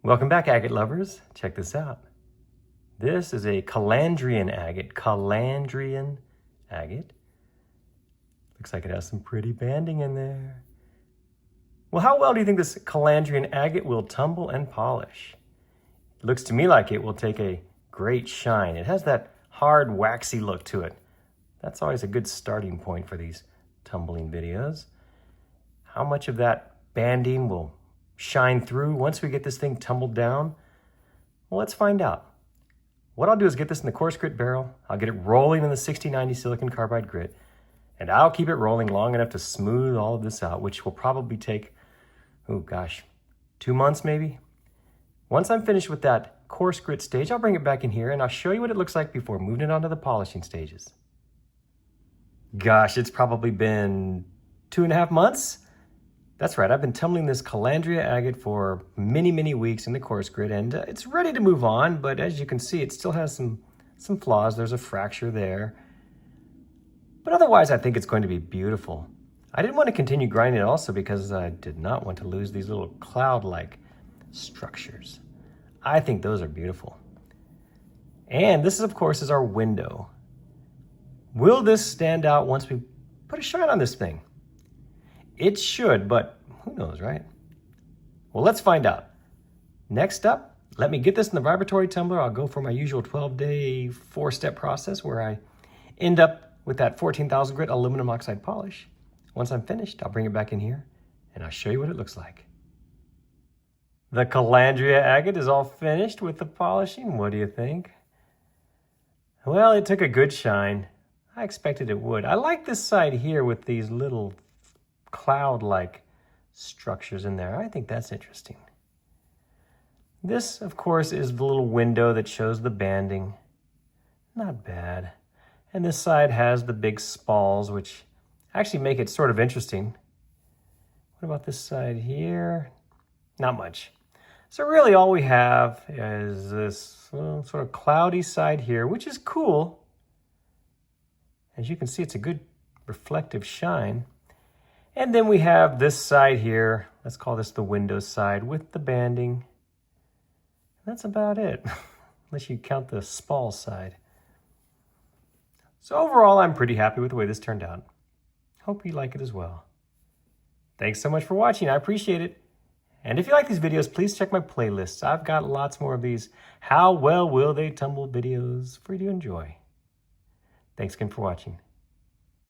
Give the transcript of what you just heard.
Welcome back, agate lovers. Check this out. This is a Calandrian agate. Calandrian agate. Looks like it has some pretty banding in there. Well, how well do you think this Calandrian agate will tumble and polish? It looks to me like it will take a great shine. It has that hard, waxy look to it. That's always a good starting point for these tumbling videos. How much of that banding will shine through once we get this thing tumbled down? Well, let's find out. What I'll do is get this in the coarse grit barrel. I'll get it rolling in the 6090 silicon carbide grit, and I'll keep it rolling long enough to smooth all of this out, which will probably take, 2 months maybe. Once I'm finished with that coarse grit stage, I'll bring it back in here and I'll show you what it looks like before moving it on to the polishing stages. Gosh, it's probably been 2.5 months. That's right, I've been tumbling this Calandria agate for many, many weeks in the coarse grit, and it's ready to move on, but as you can see, it still has some flaws. There's a fracture there. But otherwise, I think it's going to be beautiful. I didn't want to continue grinding it also because I did not want to lose these little cloud-like structures. I think those are beautiful. And this, of course, is our window. Will this stand out once we put a shine on this thing? It should, but who knows, right? Well, let's find out. Next up, let me get this in the vibratory tumbler. I'll go for my usual 12-day, 4-step process where I end up with that 14,000 grit aluminum oxide polish. Once I'm finished, I'll bring it back in here and I'll show you what it looks like. The Calandria agate is all finished with the polishing. What do you think? Well, it took a good shine. I expected it would. I like this side here with these little cloud-like structures in there. I think that's interesting. This, of course, is the little window that shows the banding. Not bad. And this side has the big spalls, which actually make it sort of interesting. What about this side here? Not much. So really all we have is this sort of cloudy side here, which is cool. As you can see, it's a good reflective shine. And then we have this side here. Let's call this the window side with the banding. That's about it, unless you count the spall side. So overall, I'm pretty happy with the way this turned out. Hope you like it as well. Thanks so much for watching. I appreciate it. And if you like these videos, please check my playlists. I've got lots more of these How Well Will They Tumble videos for you to enjoy. Thanks again for watching.